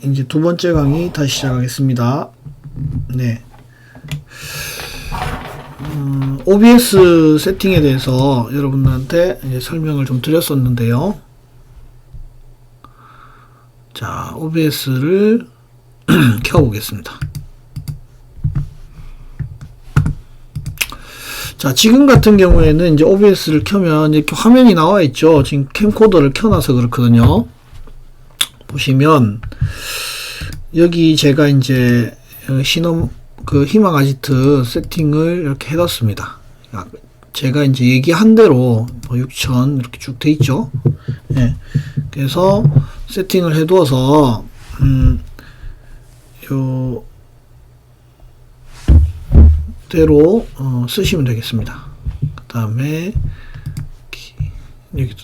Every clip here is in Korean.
이제 두 번째 강의 다시 시작하겠습니다. 네. OBS 세팅에 대해서 여러분들한테 이제 설명을 좀 드렸었는데요. 자, OBS를 켜보겠습니다. 자, 지금 같은 경우에는 이제 OBS를 켜면 이렇게 화면이 나와 있죠. 지금 캠코더를 켜놔서 그렇거든요. 보시면 여기 제가 이제 희망 아지트 세팅을 이렇게 해놨습니다. 제가 이제 얘기한 대로 6000 이렇게 쭉 돼 있죠. 예. 그래서 세팅을 해두어서 요 대로 쓰시면 되겠습니다. 그 다음에 여기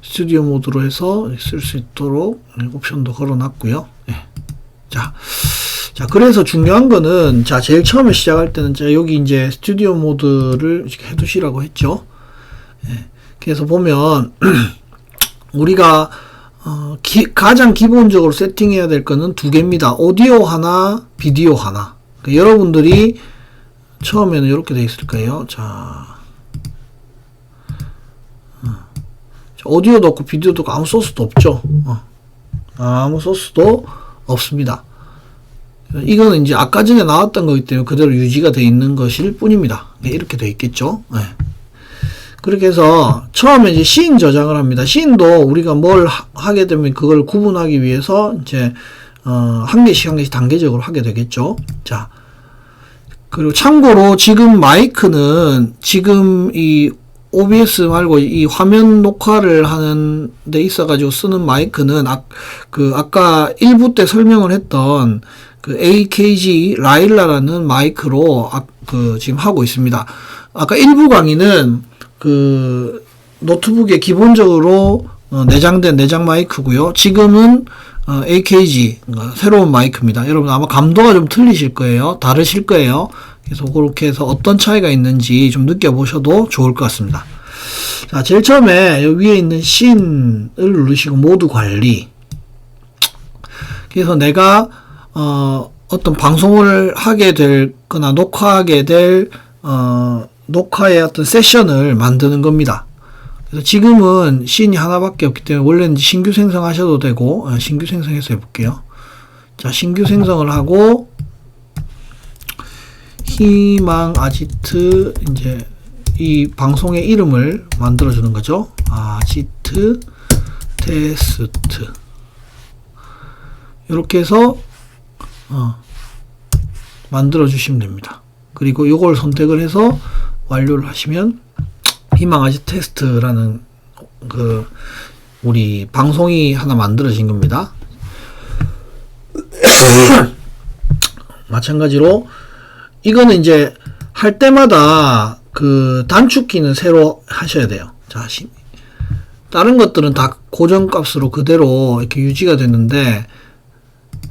스튜디오 모드로 해서 쓸 수 있도록 옵션도 걸어놨고요. 네. 자, 그래서 중요한 거는, 자, 제일 처음에 시작할 때는, 자, 여기 이제 스튜디오 모드를 이렇게 해두시라고 했죠. 네. 그래서 보면, 우리가, 가장 기본적으로 세팅해야 될 거는 두 개입니다. 오디오 하나, 비디오 하나. 그러니까 여러분들이 처음에는 이렇게 돼 있을 거예요. 자, 오디오도 없고 비디오도 없고 아무 소스도 없죠. 아무 소스도 없습니다. 이거는 이제 아까 전에 나왔던 거기 때문에 그대로 유지가 되어 있는 것일 뿐입니다. 네, 이렇게 되어 있겠죠. 네. 그렇게 해서 처음에 이제 씬 저장을 합니다. 씬도 우리가 뭘 하게 되면 그걸 구분하기 위해서 이제 한 개씩 단계적으로 하게 되겠죠. 자, 그리고 참고로 지금 마이크는 지금 이 OBS 말고 이 화면 녹화를 하는 데 있어가지고 쓰는 마이크는 아까 1부 때 설명을 했던 그 AKG 라일라라는 마이크로 지금 하고 있습니다. 아까 1부 강의는 그 노트북에 기본적으로 내장된 내장 마이크고요. 지금은 AKG 새로운 마이크입니다. 여러분 아마 감도가 좀 틀리실 거예요. 다르실 거예요. 그래서 그렇게 해서 어떤 차이가 있는지 좀 느껴보셔도 좋을 것 같습니다. 자, 제일 처음에 여기 위에 있는 씬을 누르시고 모드 관리. 그래서 내가 어떤 방송을 하게 될 거나 녹화하게 될 녹화의 어떤 세션을 만드는 겁니다. 그래서 지금은 씬이 하나밖에 없기 때문에 원래는 신규 생성하셔도 되고 신규 생성해서 해볼게요. 자, 신규 생성을 하고 희망 아지트 이제 이 방송의 이름을 만들어 주는 거죠. 아지트 테스트. 이렇게 해서 만들어 주시면 됩니다. 그리고 요걸 선택을 해서 완료를 하시면 희망 아지트 테스트라는 우리 방송이 하나 만들어진 겁니다. 마찬가지로 이거는 이제 할 때마다 그 단축키는 새로 하셔야 돼요. 자, 다른 것들은 다 고정값으로 그대로 이렇게 유지가 됐는데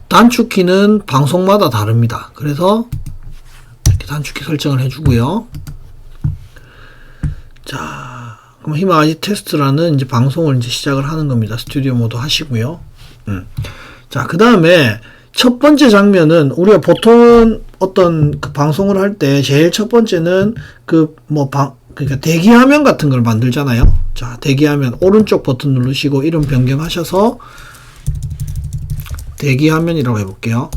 단축키는 방송마다 다릅니다. 그래서 이렇게 단축키 설정을 해주고요. 자, 그럼 희망 아지트 테스트라는 이제 방송을 이제 시작을 하는 겁니다. 스튜디오 모드 하시고요. 자, 그 다음에 첫 번째 장면은 우리가 보통 어떤 그 방송을 할 때 제일 첫 번째는 그러니까 대기화면 같은 걸 만들잖아요. 자, 대기화면 오른쪽 버튼 누르시고 이름 변경하셔서 대기화면이라고 해볼게요.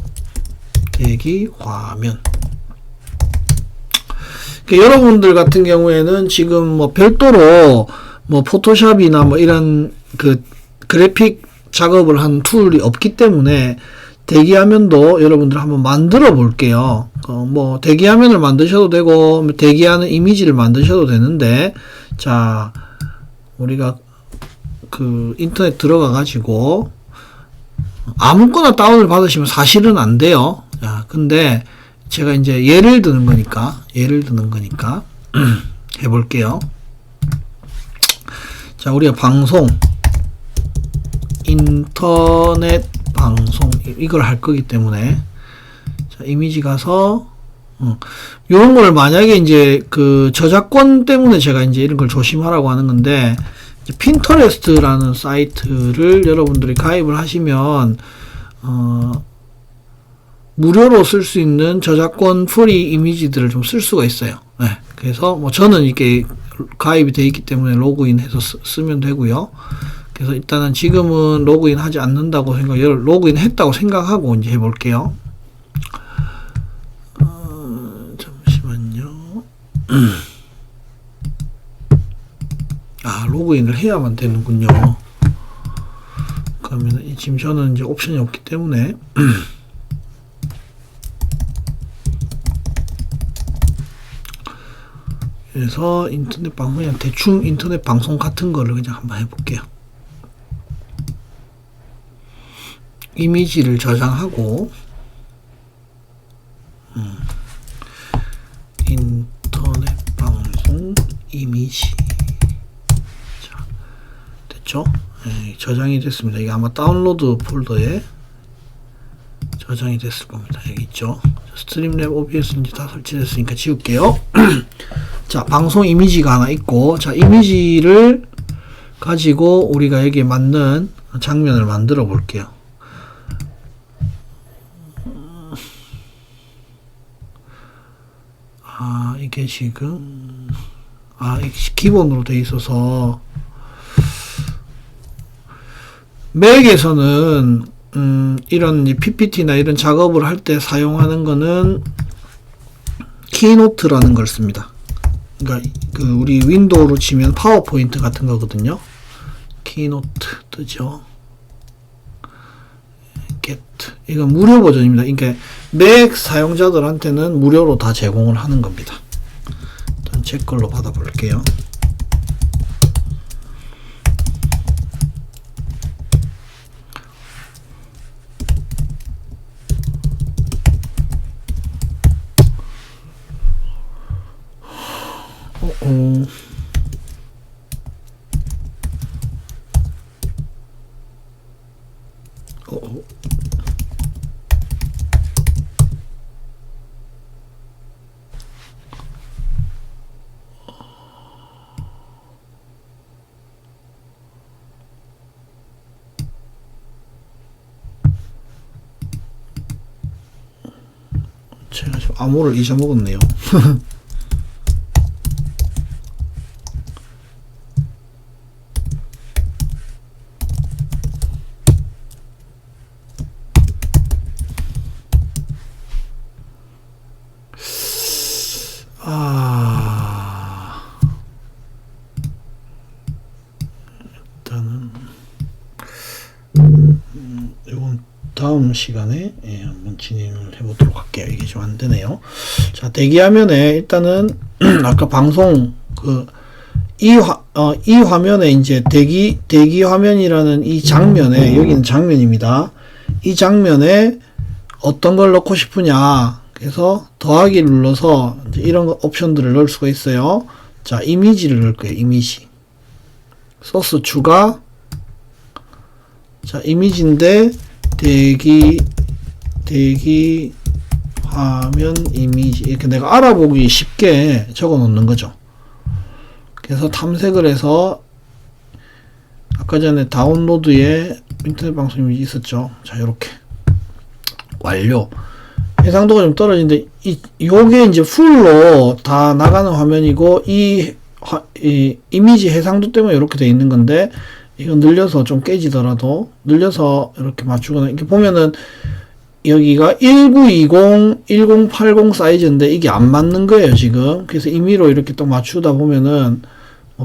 대기화면. 그러니까 여러분들 같은 경우에는 지금 별도로 포토샵이나 이런 그 그래픽 작업을 한 툴이 없기 때문에 대기화면도 여러분들 한번 만들어 볼게요. 대기화면을 만드셔도 되고, 대기하는 이미지를 만드셔도 되는데, 자, 우리가 인터넷 들어가가지고, 아무거나 다운을 받으시면 사실은 안 돼요. 자, 근데 제가 이제 예를 드는 거니까, 해볼게요. 자, 우리가 방송, 인터넷 방송 이걸 할 거기 때문에 자, 이미지 가서 요런 걸 만약에 이제 그 저작권 때문에 제가 이제 이런 걸 조심하라고 하는 건데 핀터레스트라는 사이트를 여러분들이 가입을 하시면 무료로 쓸 수 있는 저작권 프리 이미지들을 좀 쓸 수가 있어요. 네. 그래서 뭐 저는 이게 가입이 되어 있기 때문에 로그인해서 쓰면 되고요. 그래서 일단은 지금은 로그인 하지 않는다고 로그인 했다고 생각하고 이제 해볼게요. 잠시만요. 로그인을 해야만 되는군요. 그러면 지금 저는 이제 옵션이 없기 때문에 그래서 인터넷 방송, 그냥 대충 인터넷 방송 같은 거를 그냥 한번 해볼게요. 이미지를 저장하고, 인터넷 방송 이미지. 자, 됐죠? 네, 저장이 됐습니다. 이게 아마 다운로드 폴더에 저장이 됐을 겁니다. 여기 있죠? 스트림랩 OBS 이제 다 설치됐으니까 지울게요. 자, 방송 이미지가 하나 있고, 자, 이미지를 가지고 우리가 여기에 맞는 장면을 만들어 볼게요. 이게 지금, 이게 기본으로 돼 있어서, 맥에서는, 이런 PPT나 이런 작업을 할 때 사용하는 거는 키노트라는 걸 씁니다. 그러니까 우리 윈도우로 치면 파워포인트 같은 거거든요. 키노트 뜨죠. get 이건 무료 버전입니다. 그러니까 맥 사용자들한테는 무료로 다 제공을 하는 겁니다. 일단 제 걸로 받아볼게요. 제가 좀 암호를 잊어먹었네요. 일단은 이건 다음 시간에 한번 진행을 해보도록 할게요. 이게 좀 안 되네요. 자, 대기화면에 일단은 아까 방송 이 화면에 이제 대기 화면이라는 이 장면에, 여기는 장면입니다. 이 장면에 어떤 걸 넣고 싶으냐. 그래서 더하기를 눌러서 이제 이런 옵션들을 넣을 수가 있어요. 자, 이미지를 넣을 거예요. 이미지. 소스 추가. 자, 이미지인데 대기 화면 이미지 이렇게 내가 알아보기 쉽게 적어 놓는 거죠. 그래서 탐색을 해서 아까 전에 다운로드에 인터넷 방송 이미지 있었죠. 자, 요렇게 완료. 해상도가 좀 떨어지는데 요게 이제 풀로 다 나가는 화면이고 이 이미지 해상도 때문에 이렇게 돼 있는 건데, 이거 늘려서 좀 깨지더라도 늘려서 이렇게 맞추거나, 이렇게 보면은 여기가 1920, 1080 사이즈인데 이게 안 맞는 거예요, 지금. 그래서 임의로 이렇게 또 맞추다 보면은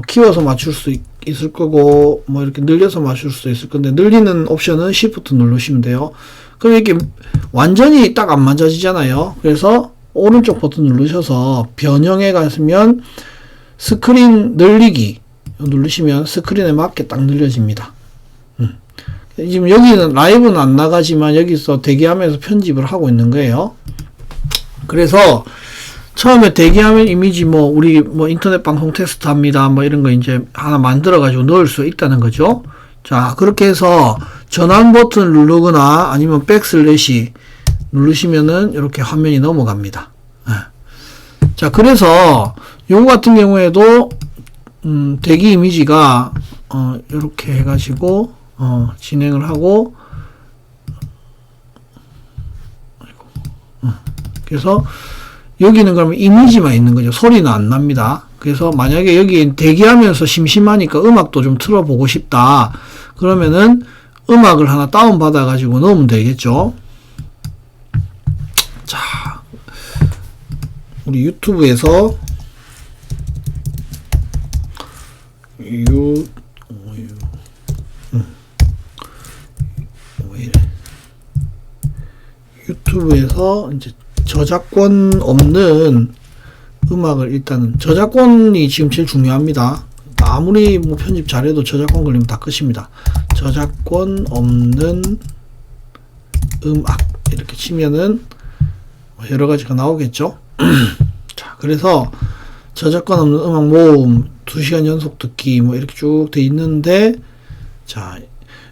키워서 맞출 수 있을 거고, 뭐 이렇게 늘려서 맞출 수 있을 건데, 늘리는 옵션은 Shift 누르시면 돼요. 그럼 이렇게 완전히 딱 안 맞아지잖아요. 그래서 오른쪽 버튼 누르셔서 변형해 가시면 스크린 늘리기 누르시면 스크린에 맞게 딱 늘려집니다. 지금 여기는 라이브는 안 나가지만 여기서 대기하면서 편집을 하고 있는 거예요. 그래서 처음에 대기화면 이미지 우리 인터넷 방송 테스트 합니다. 이런 거 이제 하나 만들어 가지고 넣을 수 있다는 거죠. 자, 그렇게 해서 전환 버튼을 누르거나 아니면 백슬래시 누르시면은 이렇게 화면이 넘어갑니다. 자, 그래서 요거 같은 경우에도 대기 이미지가 이렇게 해가지고 진행을 하고 그래서 여기는 그러면 이미지만 있는 거죠. 소리는 안 납니다. 그래서 만약에 여기 대기하면서 심심하니까 음악도 좀 틀어보고 싶다. 그러면은 음악을 하나 다운받아 가지고 넣으면 되겠죠. 자, 우리 유튜브에서 유튜브에서 이제 저작권 없는 음악을 일단은 저작권이 지금 제일 중요합니다. 아무리 뭐 편집 잘해도 저작권 걸리면 다 끝입니다. 저작권 없는 음악 이렇게 치면은 여러 가지가 나오겠죠. 자, 그래서 저작권 없는 음악 모음 2시간 연속 듣기 뭐 이렇게 쭉 돼 있는데, 자,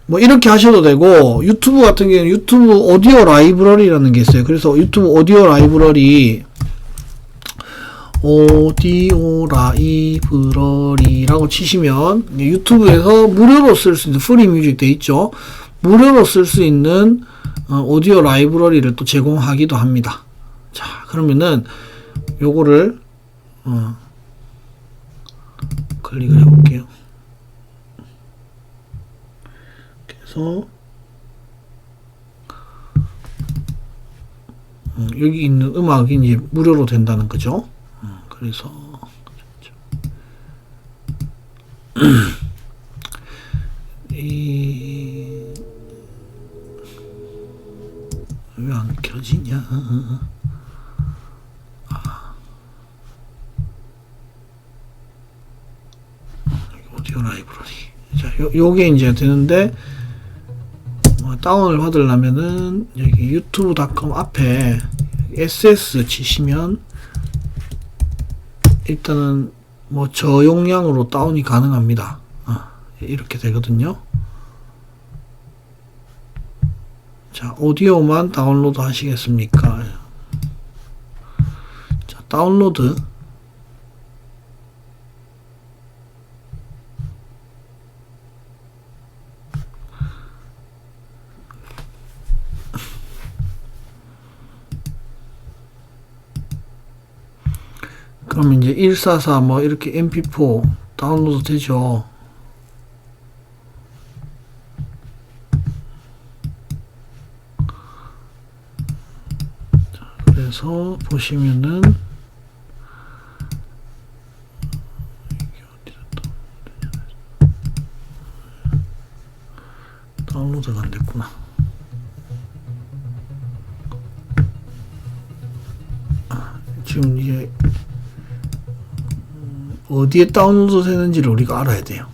뭐 이렇게 하셔도 되고, 유튜브 같은 경우는 유튜브 오디오 라이브러리라는 게 있어요. 그래서 유튜브 오디오 라이브러리라고 치시면 유튜브에서 무료로 쓸 수 있는 프리 뮤직 돼 있죠. 무료로 쓸 수 있는 오디오 라이브러리를 또 제공하기도 합니다. 자, 그러면은 요거를 클릭을 해볼게요. 그래서 여기 있는 음악이 이제 무료로 된다는 거죠. 그래서 왜 안 켜지냐? 오디오 라이브러리. 자, 요게 이제 되는데, 다운을 받으려면은 여기 유튜브.com 앞에 ss 치시면 일단은 뭐 저용량으로 다운이 가능합니다. 이렇게 되거든요. 자, 오디오만 다운로드 하시겠습니까? 자, 다운로드. 그럼 이제 144 뭐 이렇게 mp4 다운로드 되죠. 자, 그래서 보시면은 다운로드가 안 됐구나. 지금 이게 어디에 다운로드 되는지를 우리가 알아야 돼요.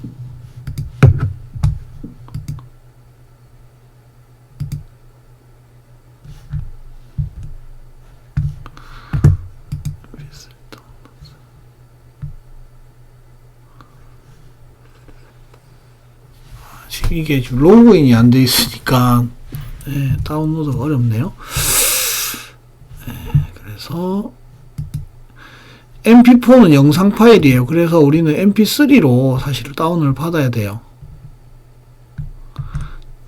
지금 이게 지금 로그인이 안 돼 있으니까 다운로드가 어렵네요. 그래서 mp4는 영상 파일이에요. 그래서 우리는 mp3로 사실 다운을 받아야 돼요.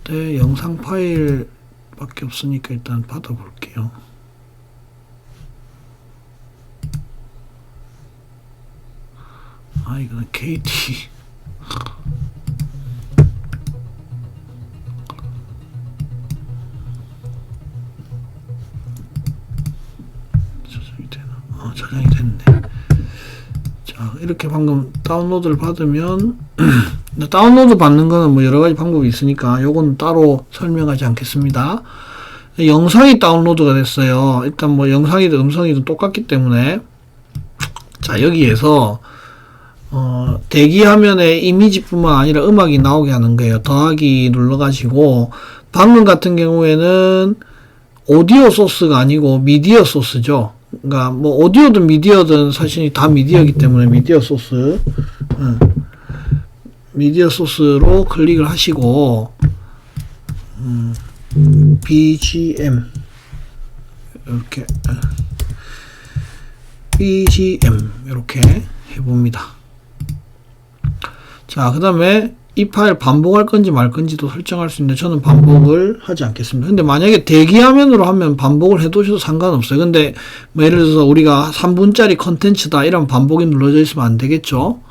네, 영상 파일 밖에 없으니까 일단 받아볼게요. 이거는 KT. 저장이 되나? 저장이 됐네. 자, 이렇게 방금 다운로드를 받으면 다운로드 받는 거는 뭐 여러 가지 방법이 있으니까 요건 따로 설명하지 않겠습니다. 영상이 다운로드가 됐어요. 일단 뭐 영상이든 음성이든 똑같기 때문에, 자, 여기에서 대기 화면에 이미지뿐만 아니라 음악이 나오게 하는 거예요. 더하기 눌러가지고, 방금 같은 경우에는 오디오 소스가 아니고 미디어 소스죠. 그러니까 뭐 오디오든 미디어든 사실 다 미디어이기 때문에 미디어 소스, 미디어 소스로 클릭을 하시고, BGM 이렇게 BGM 이렇게 해봅니다. 자, 그 다음에 이 파일 반복할 건지 말 건지도 설정할 수 있는데 저는 반복을 하지 않겠습니다. 근데 만약에 대기화면으로 하면 반복을 해두셔도 상관없어요. 근데 뭐 예를 들어서 우리가 3분짜리 컨텐츠다 이런 반복이 눌러져 있으면 안 되겠죠.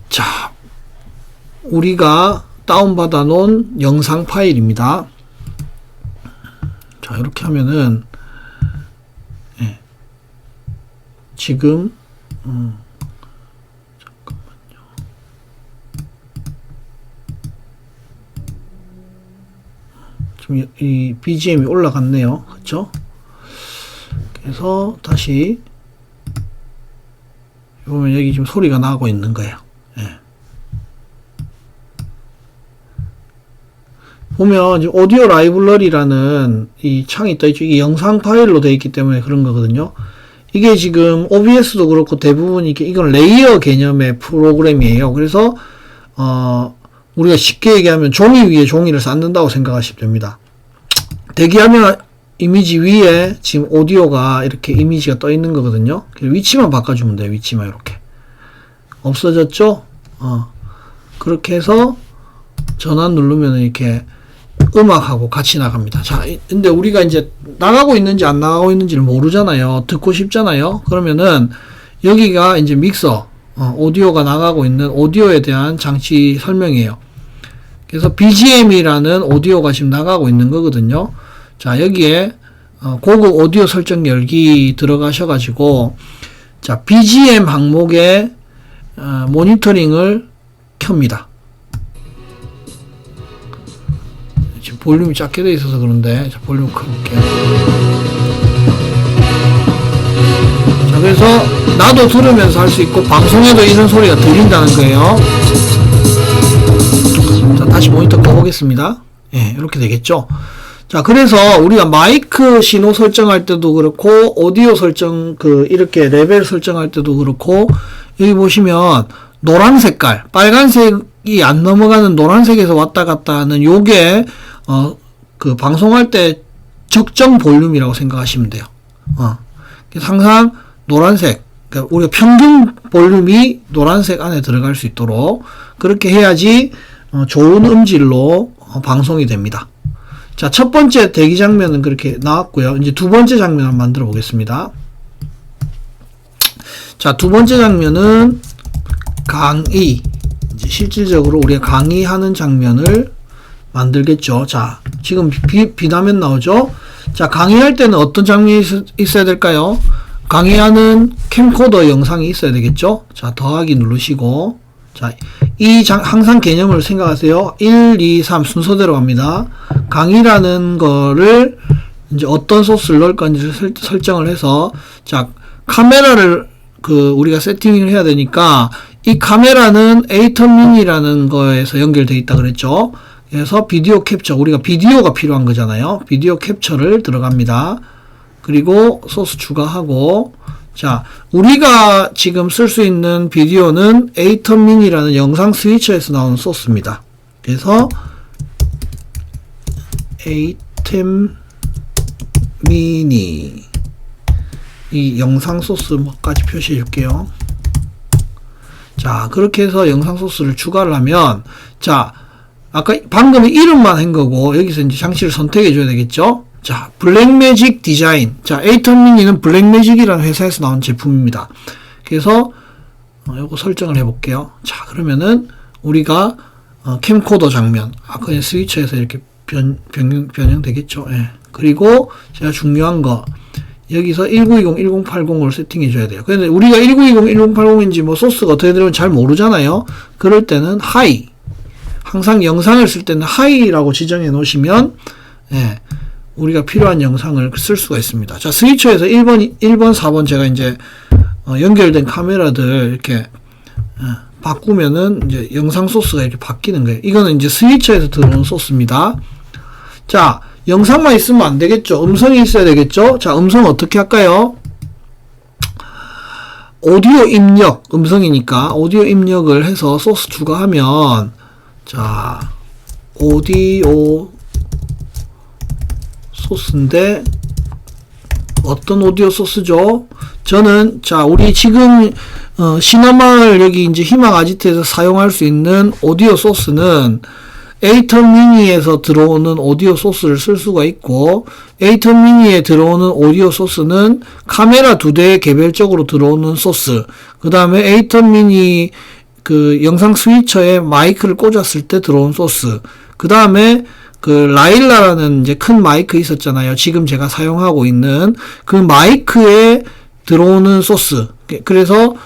자, 우리가 다운받아 놓은 영상 파일입니다. 자, 이렇게 하면은 예, 지금 지금 이 BGM이 올라갔네요. 그쵸? 그래서 다시 보면 여기 지금 소리가 나고 있는 거예요. 예. 보면 지금 오디오 라이브러리라는 이 창이 떠있죠. 이게 영상 파일로 되어 있기 때문에 그런 거거든요. 이게 지금 OBS도 그렇고 대부분 이건 레이어 개념의 프로그램이에요. 그래서 우리가 쉽게 얘기하면 종이 위에 종이를 쌓는다고 생각하시면 됩니다. 대기화면 이미지 위에 지금 오디오가 이렇게 이미지가 떠 있는 거거든요. 위치만 바꿔주면 돼요. 위치만 이렇게. 없어졌죠? 그렇게 해서 전환 누르면 이렇게 음악하고 같이 나갑니다. 자, 근데 우리가 이제 나가고 있는지 안 나가고 있는지를 모르잖아요. 듣고 싶잖아요. 그러면은 여기가 이제 믹서, 오디오가 나가고 있는 오디오에 대한 장치 설명이에요. 그래서 BGM이라는 오디오가 지금 나가고 있는 거거든요. 자, 여기에 고급 오디오 설정 열기 들어가셔가지고 자, BGM 항목에 모니터링을 켭니다. 지금 볼륨이 작게 되어 있어서 그런데 자, 볼륨 켜볼게요. 자, 그래서 나도 들으면서 할 수 있고 방송에도 이런 소리가 들린다는 거예요. 자, 다시 모니터 꺼보겠습니다. 예, 이렇게 되겠죠. 자, 그래서 우리가 마이크 신호 설정할 때도 그렇고 오디오 설정 이렇게 레벨 설정할 때도 그렇고 여기 보시면 노란 색깔, 빨간색이 안 넘어가는 노란색에서 왔다 갔다 하는 요게 방송할 때 적정 볼륨이라고 생각하시면 돼요. 항상 노란색, 그러니까 우리가 평균 볼륨이 노란색 안에 들어갈 수 있도록 그렇게 해야지 좋은 음질로 방송이 됩니다. 자, 첫 번째 대기 장면은 그렇게 나왔고요. 이제 두 번째 장면 한번 만들어 보겠습니다. 자, 두 번째 장면은 강의. 이제 실질적으로 우리가 강의하는 장면을 만들겠죠. 자, 지금 비화면 나오죠? 자, 강의할 때는 어떤 장면이 있어야 될까요? 강의하는 캠코더 영상이 있어야 되겠죠? 자, 더하기 누르시고, 자, 항상 개념을 생각하세요. 1, 2, 3 순서대로 갑니다. 강의라는 거를 이제 어떤 소스를 넣을 건지 설정을 해서, 자, 카메라를 우리가 세팅을 해야 되니까, 이 카메라는 에이터민이라는 거에서 연결되어 있다 그랬죠. 그래서 비디오 캡처, 우리가 비디오가 필요한 거잖아요. 비디오 캡처를 들어갑니다. 그리고 소스 추가하고, 자, 우리가 지금 쓸 수 있는 비디오는 에이터민이라는 영상 스위처에서 나오는 소스입니다. 그래서 에이템미니 이 영상 소스까지 표시해 줄게요. 자, 그렇게 해서 영상 소스를 추가를 하면, 자, 아까 방금 이름만 한 거고 여기서 이제 장치를 선택해 줘야 되겠죠. 자, 블랙매직 디자인. 자, 에이터미니는 블랙매직이라는 회사에서 나온 제품입니다. 그래서 요거 설정을 해볼게요. 자, 그러면은 우리가 캠코더 장면, 그냥 스위처에서 이렇게 변형되겠죠. 예. 그리고 제가 중요한 거 여기서 1920, 1080으로 세팅해 줘야 돼요. 근데 우리가 1920, 1080인지 뭐 소스가 어떻게 들어오는지 잘 모르잖아요. 그럴 때는 하이. 항상 영상을 쓸 때는 하이라고 지정해 놓으시면 예, 우리가 필요한 영상을 쓸 수가 있습니다. 자, 스위처에서 1번, 4번 제가 이제 연결된 카메라들 이렇게 바꾸면은 이제 영상 소스가 이렇게 바뀌는 거예요. 이거는 이제 스위처에서 들어오는 소스입니다. 자, 영상만 있으면 안 되겠죠. 음성이 있어야 되겠죠. 자, 음성 어떻게 할까요? 오디오 입력, 음성이니까 오디오 입력을 해서 소스 추가하면, 자, 오디오 소스인데 어떤 오디오 소스죠? 저는 자, 우리 지금 시너마를 여기 이제 희망 아지트에서 사용할 수 있는 오디오 소스는 에이턴 미니에서 들어오는 오디오 소스를 쓸 수가 있고, 에이턴 미니에 들어오는 오디오 소스는 카메라 2대에 개별적으로 들어오는 소스, 그 다음에 에이턴 미니 그 영상 스위처에 마이크를 꽂았을 때 들어온 소스, 그 다음에 그 라일라라는 이제 큰 마이크 있었잖아요. 지금 제가 사용하고 있는 그 마이크에 들어오는 소스. 그래서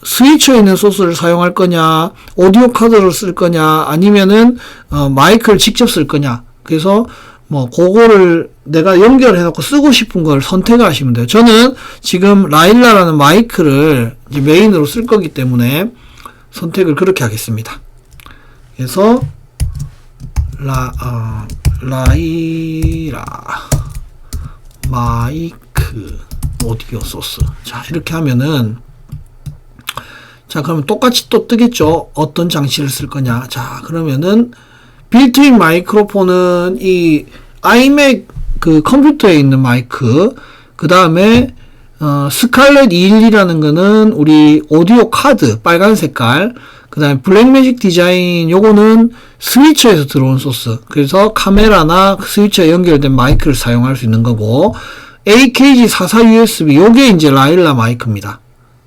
스위처에 있는 소스를 사용할 거냐, 오디오 카드를 쓸 거냐, 아니면은 마이크를 직접 쓸 거냐. 그래서 뭐 그거를 내가 연결해 놓고 쓰고 싶은 걸 선택을 하시면 돼요. 저는 지금 라일라라는 마이크를 이제 메인으로 쓸 거기 때문에 선택을 그렇게 하겠습니다. 그래서 라이라 마이크 오디오 소스. 자, 이렇게 하면은, 자, 그러면 똑같이 또 뜨겠죠? 어떤 장치를 쓸 거냐. 자, 그러면은 빌트인 마이크로폰은 이 아이맥 그 컴퓨터에 있는 마이크, 그 다음에 스칼렛 212라는 거는 우리 오디오 카드 빨간 색깔, 그 다음에 블랙매직 디자인 요거는 스위처에서 들어온 소스. 그래서 카메라나 스위처에 연결된 마이크를 사용할 수 있는 거고, AKG44 USB 요게 이제 라일라 마이크입니다.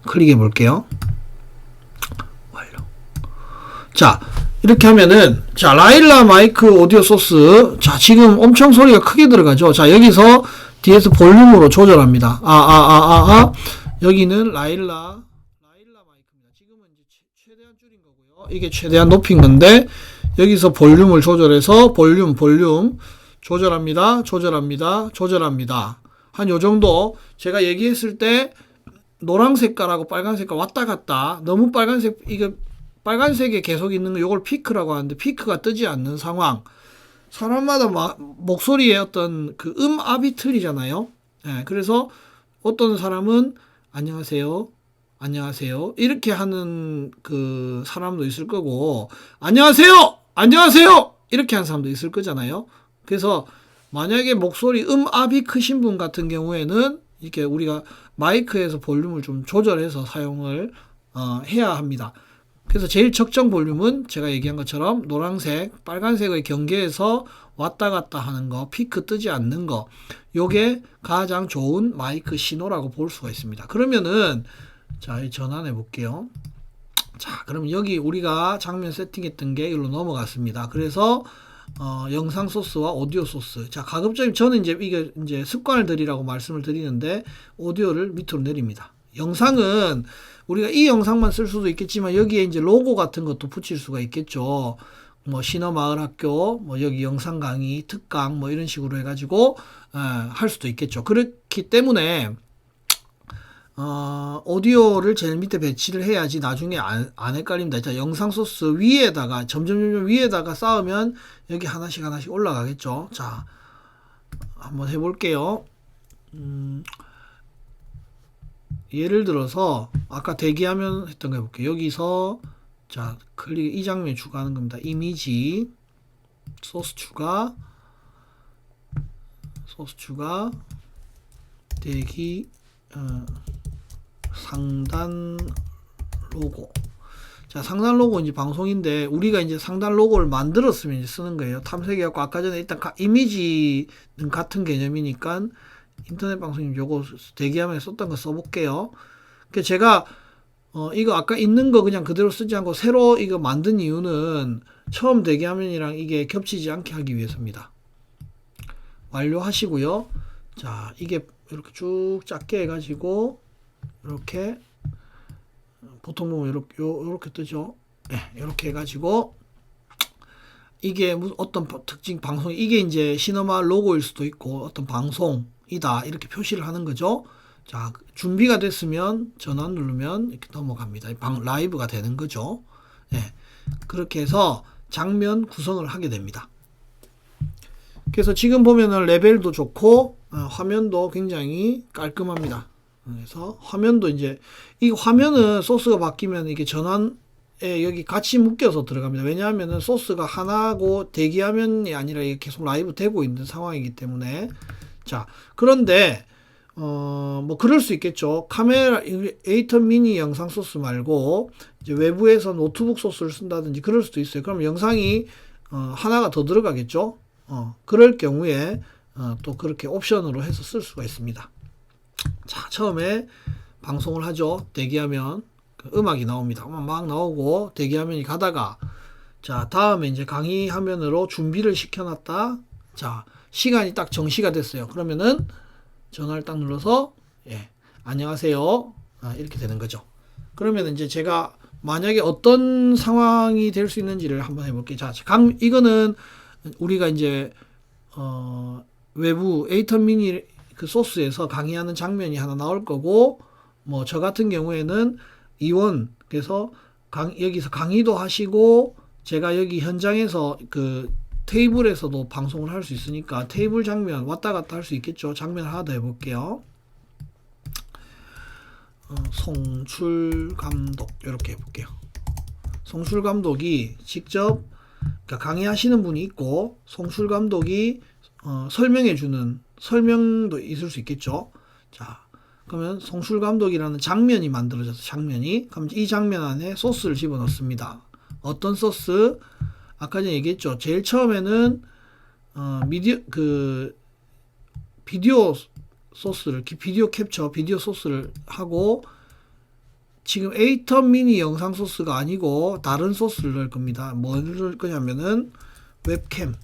클릭해 볼게요. 완료. 자, 이렇게 하면은, 자, 라일라 마이크 오디오 소스. 자, 지금 엄청 소리가 크게 들어가죠. 자, 여기서 뒤에서 볼륨으로 조절합니다. 여기는 라일라 마이크입니다. 지금은 이제 최대한 줄인 거고요. 이게 최대한 높인 건데, 여기서 볼륨을 조절해서 볼륨 조절합니다. 한 요 정도 제가 얘기했을 때 노란 색깔하고 빨간 색깔 왔다 갔다, 너무 빨간색, 이거 빨간색에 계속 있는 거 요걸 피크라고 하는데 피크가 뜨지 않는 상황. 사람마다 목소리의 어떤 그 압이 틀리잖아요. 예, 그래서 어떤 사람은 안녕하세요 이렇게 하는 그 사람도 있을 거고, 안녕하세요 이렇게 하는 사람도 있을 거잖아요. 그래서 만약에 목소리 압이 크신 분 같은 경우에는 이렇게 우리가 마이크에서 볼륨을 좀 조절해서 사용을 해야 합니다. 그래서 제일 적정 볼륨은 제가 얘기한 것처럼 노란색, 빨간색의 경계에서 왔다 갔다 하는 거, 피크 뜨지 않는 거, 요게 가장 좋은 마이크 신호라고 볼 수가 있습니다. 그러면은 자, 전환해 볼게요. 자, 그럼 여기 우리가 장면 세팅했던 게 여기로 넘어갔습니다. 그래서 영상 소스와 오디오 소스. 자, 가급적이면 저는 이제 이게 이제 습관을 들이라고 말씀을 드리는데 오디오를 밑으로 내립니다. 영상은 우리가 이 영상만 쓸 수도 있겠지만 여기에 이제 로고 같은 것도 붙일 수가 있겠죠. 뭐 신어마을학교, 뭐 여기 영상 강의, 특강 뭐 이런 식으로 해가지고 할 수도 있겠죠. 그렇기 때문에 오디오를 제일 밑에 배치를 해야지 나중에 안 헷갈립니다. 자, 영상 소스 위에다가 점점 위에다가 쌓으면 여기 하나씩 올라가겠죠. 자, 한번 해볼게요. 예를 들어서 아까 대기하면 했던 거 해볼게요. 여기서 자, 클릭, 이 장면 추가하는 겁니다. 이미지 소스 추가 대기 상단 로고. 자, 상단 로고 이제 방송인데 우리가 이제 상단 로고를 만들었으면 이제 쓰는 거예요. 탐색해갖고 아까 전에 일단 이미지는 같은 개념이니까 인터넷 방송님 요거 대기화면에 썼던 거 써볼게요. 그 제가 이거 아까 있는 거 그냥 그대로 쓰지 않고 새로 이거 만든 이유는 처음 대기화면이랑 이게 겹치지 않게 하기 위해서입니다. 완료하시고요. 자, 이게 이렇게 쭉 작게 해가지고 이렇게 보통 보면 이렇게 뜨죠. 네, 이렇게 해가지고 이게 무슨 어떤 특징 방송, 이게 이제 시너마 로고일 수도 있고 어떤 방송이다 이렇게 표시를 하는 거죠. 자, 준비가 됐으면 전환 누르면 이렇게 넘어갑니다. 라이브가 되는 거죠. 네, 그렇게 해서 장면 구성을 하게 됩니다. 그래서 지금 보면은 레벨도 좋고 화면도 굉장히 깔끔합니다. 그래서 화면도 이제 이 화면은 소스가 바뀌면 이게 전환에 여기 같이 묶여서 들어갑니다. 왜냐하면은 소스가 하나고 대기화면이 아니라 이게 계속 라이브 되고 있는 상황이기 때문에. 자, 그런데 뭐 그럴 수 있겠죠. 카메라 에이턴 미니 영상 소스 말고 이제 외부에서 노트북 소스를 쓴다든지 그럴 수도 있어요. 그럼 영상이 하나가 더 들어가겠죠. 그럴 경우에 또 그렇게 옵션으로 해서 쓸 수가 있습니다. 자, 처음에 방송을 하죠. 대기하면 그 음악이 나옵니다. 막 나오고 대기화면이 가다가 자, 다음에 이제 강의 화면으로 준비를 시켜놨다. 자, 시간이 딱 정시가 됐어요. 그러면은 전화를 딱 눌러서 예, 안녕하세요. 이렇게 되는 거죠. 그러면 이제 제가 만약에 어떤 상황이 될 수 있는지를 한번 해볼게요. 자, 이거는 우리가 이제 외부 에이턴 미니 그 소스에서 강의하는 장면이 하나 나올 거고, 뭐 저 같은 경우에는 이원 그래서 여기서 강의도 하시고 제가 여기 현장에서 그 테이블에서도 방송을 할 수 있으니까 테이블 장면 왔다 갔다 할 수 있겠죠. 장면 하나 더 해볼게요. 송출 감독 이렇게 해볼게요. 송출 감독이 직접 그러니까 강의하시는 분이 있고 송출 감독이 설명해주는 설명도 있을 수 있겠죠. 자, 그러면 송출 감독이라는 장면이 만들어져서 장면이 그럼 이 장면 안에 소스를 집어넣습니다. 어떤 소스? 아까 전에 얘기했죠. 제일 처음에는 비디오 소스를 비디오 캡처 비디오 소스를 하고 지금 에이턴 미니 영상 소스가 아니고 다른 소스를 넣을 겁니다. 뭘 넣을 거냐면은 웹캠.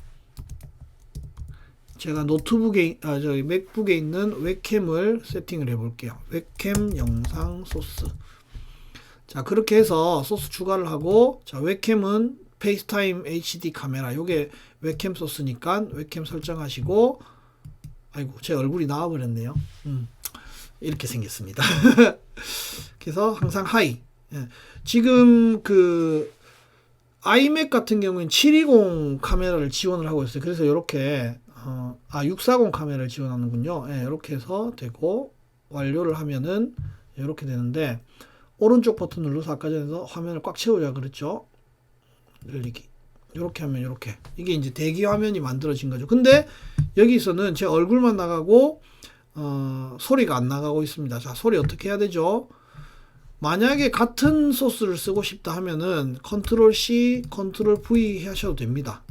제가 노트북에 저기 맥북에 있는 웹캠을 세팅을 해볼게요. 웹캠 영상 소스. 자, 그렇게 해서 소스 추가를 하고 자, 웹캠은 페이스타임 HD 카메라. 요게 웹캠 소스니까 웹캠 설정하시고 아이고 제 얼굴이 나와버렸네요. 이렇게 생겼습니다. 그래서 항상 하이. 예. 지금 그 아이맥 같은 경우는 720 카메라를 지원을 하고 있어요. 그래서 이렇게 640 카메라를 지원하는군요. 예, 이렇게 해서 되고 완료를 하면은 이렇게 되는데 오른쪽 버튼 눌러서 아까 전에 화면을 꽉 채우자 그랬죠. 늘리기. 이렇게 하면 이렇게 이게 이제 대기 화면이 만들어진 거죠. 근데 여기서는 제 얼굴만 나가고 소리가 안 나가고 있습니다. 자, 소리 어떻게 해야 되죠? 만약에 같은 소스를 쓰고 싶다 하면은 컨트롤 C, 컨트롤 V 하셔도 됩니다.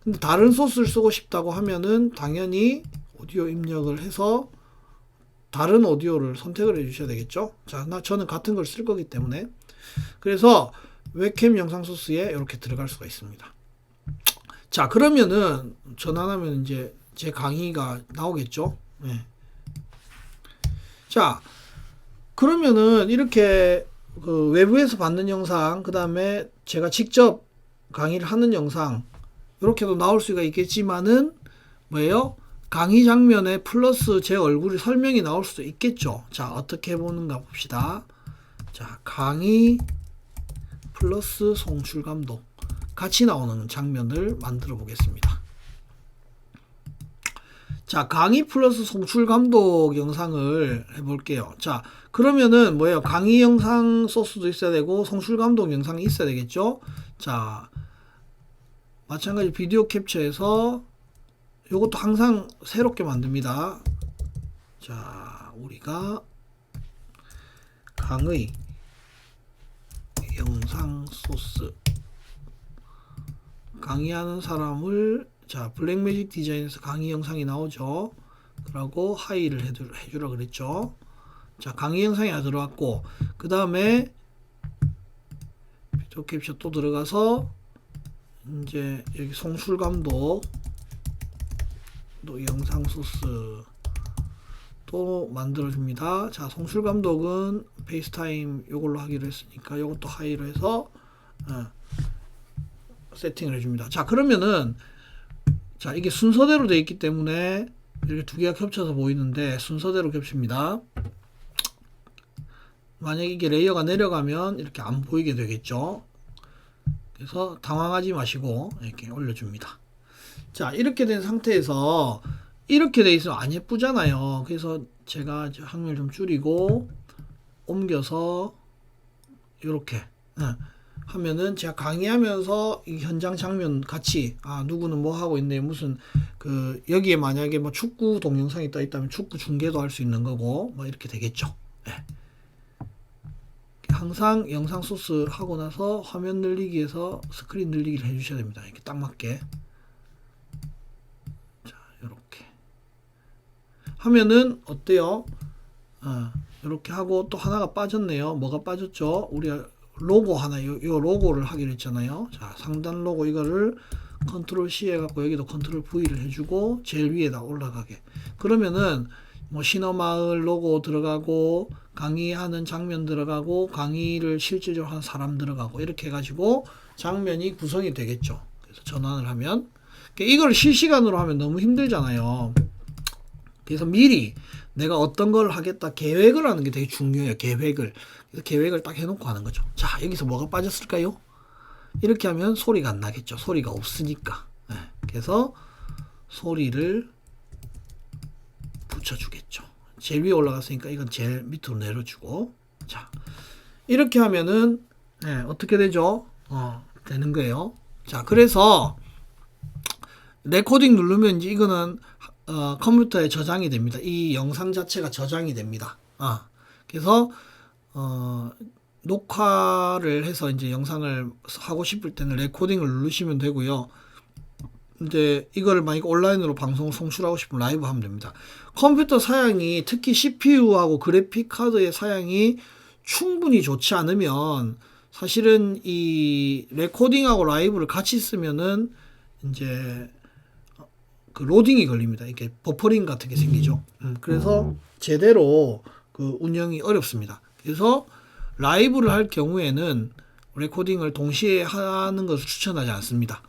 근데 다른 소스를 쓰고 싶다고 하면은 당연히 오디오 입력을 해서 다른 오디오를 선택을 해 주셔야 되겠죠. 자, 저는 같은 걸 쓸 거기 때문에 그래서 웹캠 영상 소스에 이렇게 들어갈 수가 있습니다. 자, 그러면은 전환하면 이제 제 강의가 나오겠죠. 네. 자, 그러면은 이렇게 그 외부에서 받는 영상, 그 다음에 제가 직접 강의를 하는 영상 이렇게도 나올 수가 있겠지만은 뭐예요? 강의 장면에 플러스 제 얼굴이 설명이 나올 수도 있겠죠. 자, 어떻게 해보는가 봅시다. 자, 강의 플러스 송출 감독 같이 나오는 장면을 만들어 보겠습니다. 자, 강의 플러스 송출 감독 영상을 해볼게요. 자, 그러면은 뭐예요? 강의 영상 소스도 있어야 되고 송출 감독 영상이 있어야 되겠죠? 자, 마찬가지 비디오 캡처해서 요것도 항상 새롭게 만듭니다. 자, 우리가 강의 영상 소스 강의하는 사람을 자, 블랙매직 디자인에서 강의 영상이 나오죠. 그러고 하이를 해주라 그랬죠. 자, 강의 영상이 들어왔고 그 다음에 비디오 캡처 또 들어가서 이제 여기 송출 감독 또 영상 소스 또 만들어줍니다. 자, 송출 감독은 페이스타임 요걸로 하기로 했으니까 요것도 하이로 해서 세팅을 해줍니다. 자, 그러면은 자, 이게 순서대로 되어 있기 때문에 이렇게 두 개가 겹쳐서 보이는데 순서대로 겹칩니다. 만약에 이게 레이어가 내려가면 이렇게 안 보이게 되겠죠. 그래서 당황하지 마시고 이렇게 올려줍니다. 자, 이렇게 된 상태에서 이렇게 돼 있으면 안 예쁘잖아요. 그래서 제가 화면을 좀 줄이고 옮겨서 이렇게 하면은 제가 강의하면서 이 현장 장면 같이 누구는 뭐 하고 있네 무슨 그 여기에 만약에 뭐 축구 동영상이 떠 있다면 축구 중계도 할 수 있는 거고 뭐 이렇게 되겠죠. 네. 항상 영상 소스 하고 나서 화면 늘리기에서 스크린 늘리기를 해주셔야 됩니다. 이렇게 딱 맞게. 자, 이렇게 하면은 어때요? 이렇게 하고 또 하나가 빠졌네요. 뭐가 빠졌죠? 우리가 로고 하나, 요 로고를 하기로 했잖아요. 자, 상단 로고 이거를 컨트롤 C 해갖고 여기도 컨트롤 V를 해주고 제일 위에다 올라가게. 그러면은 뭐 신어마을 로고 들어가고 강의하는 장면 들어가고 강의를 실질적으로 하는 사람 들어가고 이렇게 해가지고 장면이 구성이 되겠죠. 그래서 전환을 하면 이걸 실시간으로 하면 너무 힘들잖아요. 그래서 미리 내가 어떤 걸 하겠다 계획을 하는 게 되게 중요해요. 계획을. 그래서 계획을 딱 해놓고 하는 거죠. 자, 여기서 뭐가 빠졌을까요? 이렇게 하면 소리가 안 나겠죠. 소리가 없으니까. 네. 그래서 소리를 붙여주겠죠. 제일 위에 올라갔으니까 이건 제일 밑으로 내려주고. 자, 이렇게 하면은 네, 어떻게 되죠? 되는 거예요. 자, 그래서 레코딩 누르면 이제 이거는 컴퓨터에 저장이 됩니다. 이 영상 자체가 저장이 됩니다. 그래서 녹화를 해서 이제 영상을 하고 싶을 때는 레코딩을 누르시면 되고요. 이제 이거를 만약 온라인으로 방송 송출하고 싶으면 라이브 하면 됩니다. 컴퓨터 사양이 특히 CPU하고 그래픽 카드의 사양이 충분히 좋지 않으면 사실은 이 레코딩하고 라이브를 같이 쓰면은 이제 그 로딩이 걸립니다. 이렇게 버퍼링 같은 게 생기죠. 그래서 제대로 그 운영이 어렵습니다. 그래서 라이브를 할 경우에는 레코딩을 동시에 하는 것을 추천하지 않습니다.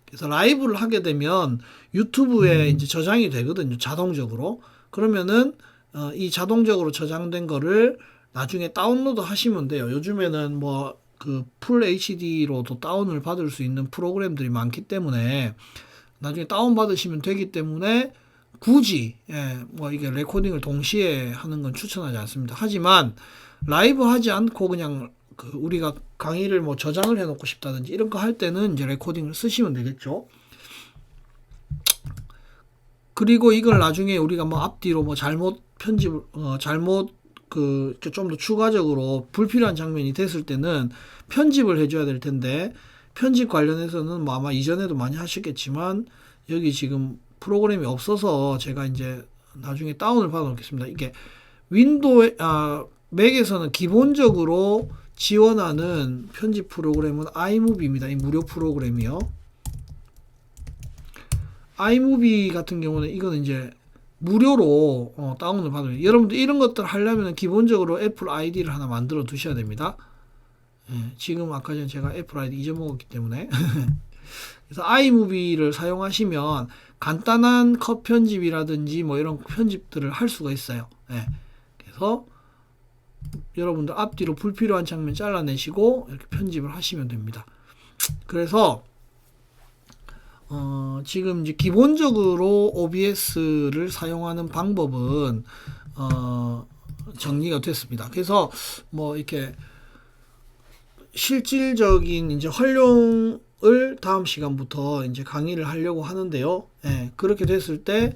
그래서 라이브를 하게 되면 유튜브에 이제 저장이 되거든요. 자동적으로. 그러면은 이 자동적으로 저장된 거를 나중에 다운로드 하시면 돼요. 요즘에는 뭐 그 풀 HD로도 다운을 받을 수 있는 프로그램들이 많기 때문에 나중에 다운 받으시면 되기 때문에 굳이 뭐 이게 레코딩을 동시에 하는 건 추천하지 않습니다. 하지만 라이브 하지 않고 그냥 그 우리가 강의를 뭐 저장을 해놓고 싶다든지 이런 거 할 때는 이제 레코딩을 쓰시면 되겠죠. 그리고 이걸 나중에 우리가 뭐 앞뒤로 뭐 잘못 편집을 잘못 그 좀 더 추가적으로 불필요한 장면이 됐을 때는 편집을 해줘야 될 텐데 편집 관련해서는 뭐 아마 이전에도 많이 하셨겠지만 여기 지금 프로그램이 없어서 제가 이제 나중에 다운을 받아 놓겠습니다. 이게 윈도우 맥에서는 기본적으로 지원하는 편집 프로그램은 아이무비입니다. 이 무료 프로그램이요. 아이무비 같은 경우는 이거는 이제 무료로 다운을 받으면 여러분들 이런 것들 하려면 기본적으로 애플 아이디를 하나 만들어 두셔야 됩니다. 지금 아까 전에 제가 애플 아이디 잊어먹었기 때문에 그래서 아이무비를 사용하시면 간단한 컷 편집이라든지 뭐 이런 편집들을 할 수가 있어요. 그래서 여러분들 앞뒤로 불필요한 장면 잘라내시고 이렇게 편집을 하시면 됩니다. 그래서 지금 이제 기본적으로 OBS를 사용하는 방법은 정리가 됐습니다. 그래서 뭐 이렇게 실질적인 이제 활용을 다음 시간부터 이제 강의를 하려고 하는데요. 그렇게 됐을 때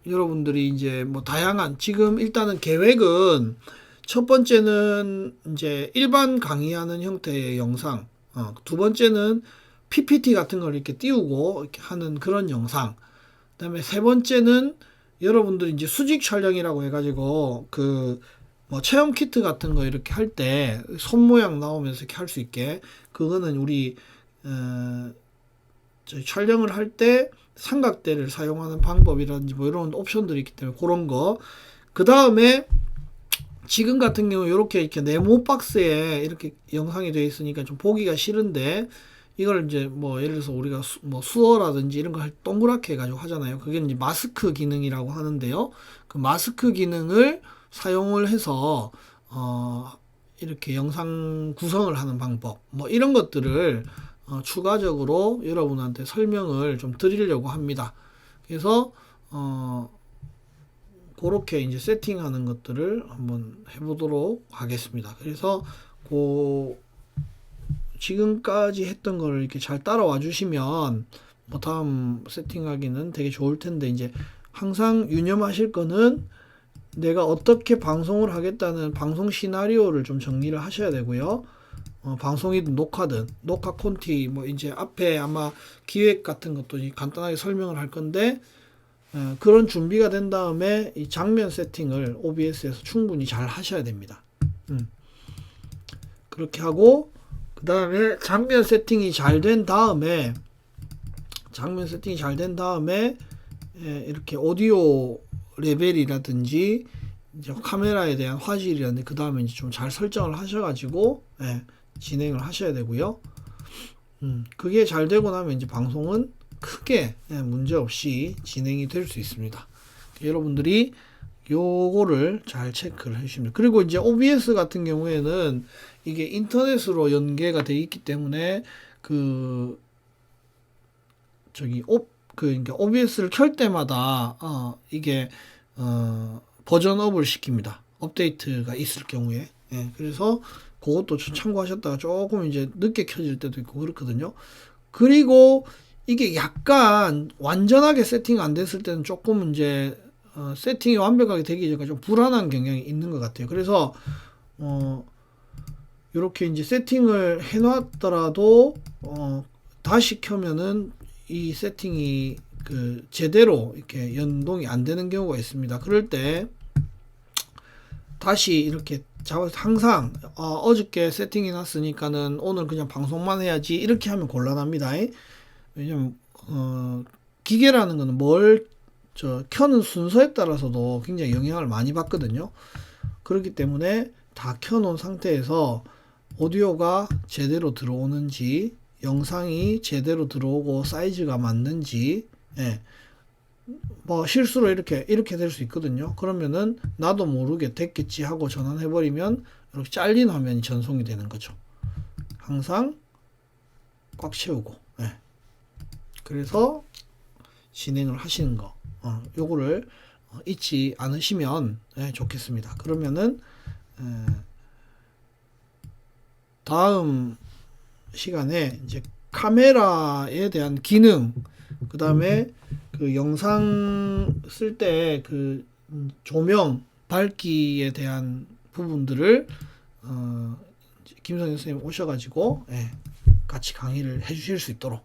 여러분들이 이제 뭐 다양한 지금 일단은 계획은 첫 번째는 이제 일반 강의하는 형태의 영상, 두 번째는 PPT 같은 걸 이렇게 띄우고 이렇게 하는 그런 영상. 그다음에 세 번째는 여러분들이 이제 수직 촬영이라고 해가지고 그 뭐 체험 키트 같은 거 이렇게 할 때 손 모양 나오면서 이렇게 할 수 있게 그거는 우리 저희 촬영을 할 때 삼각대를 사용하는 방법이라든지 뭐 이런 옵션들이 있기 때문에 그런 거. 그 다음에 지금 같은 경우 이렇게 네모 박스에 이렇게 영상이 되어 있으니까 좀 보기가 싫은데 이걸 이제 뭐 예를 들어서 우리가 뭐 수어라든지 이런 거 할 동그랗게 해가지고 하잖아요. 그게 이제 마스크 기능이라고 하는데요. 그 마스크 기능을 사용을 해서 이렇게 영상 구성을 하는 방법 뭐 이런 것들을 추가적으로 여러분한테 설명을 좀 드리려고 합니다. 그래서 그렇게 이제 세팅하는 것들을 한번 해보도록 하겠습니다. 그래서 지금까지 했던 거를 이렇게 잘 따라와 주시면 뭐 다음 세팅하기는 되게 좋을 텐데, 이제 항상 유념하실 거는 내가 어떻게 방송을 하겠다는 방송 시나리오를 좀 정리를 하셔야 되고요. 방송이든 녹화든, 녹화 콘티 뭐 이제 앞에 아마 기획 같은 것도 간단하게 설명을 할 건데, 그런 준비가 된 다음에 이 장면 세팅을 OBS에서 충분히 잘 하셔야 됩니다. 그렇게 하고, 그 다음에 장면 세팅이 잘 된 다음에 이렇게 오디오 레벨이라든지 이제 카메라에 대한 화질이라든지 그 다음에 이제 좀 잘 설정을 하셔가지고 진행을 하셔야 되고요. 그게 잘 되고 나면 이제 방송은 크게 문제 없이 진행이 될 수 있습니다. 여러분들이 요거를 잘 체크를 해주시면. 그리고 이제 OBS 같은 경우에는 이게 인터넷으로 연계가 되어 있기 때문에 그러니까 OBS를 켤 때마다 이게 버전업을 시킵니다. 업데이트가 있을 경우에. 그래서 그것도 참고하셨다가 조금 이제 늦게 켜질 때도 있고 그렇거든요. 그리고 이게 약간 완전하게 세팅 안 됐을 때는 조금 이제 세팅이 완벽하게 되기 전까지 좀 불안한 경향이 있는 것 같아요. 그래서 이렇게 이제 세팅을 해놨더라도 다시 켜면은 이 세팅이 제대로 이렇게 연동이 안 되는 경우가 있습니다. 그럴 때 다시 이렇게 잡아서 항상 어저께 세팅해 놨으니까는 오늘 그냥 방송만 해야지 이렇게 하면 곤란합니다. 왜냐면 기계라는 거는 켜는 순서에 따라서도 굉장히 영향을 많이 받거든요. 그렇기 때문에 다 켜놓은 상태에서 오디오가 제대로 들어오는지, 영상이 제대로 들어오고 사이즈가 맞는지, 뭐 실수로 이렇게 될 수 있거든요. 그러면은 나도 모르게 됐겠지 하고 전환해버리면 이렇게 잘린 화면이 전송이 되는 거죠. 항상 꽉 채우고, 그래서 진행을 하시는 거, 요거를 잊지 않으시면 좋겠습니다. 그러면은 다음 시간에 이제 카메라에 대한 기능, 그 다음에 그 영상 쓸 때 그 조명, 밝기에 대한 부분들을 김성현 선생님 오셔가지고 같이 강의를 해주실 수 있도록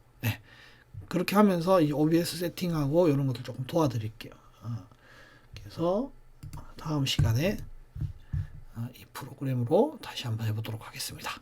그렇게 하면서 이 OBS 세팅하고 이런 것들 조금 도와드릴게요. 그래서 다음 시간에 이 프로그램으로 다시 한번 해보도록 하겠습니다.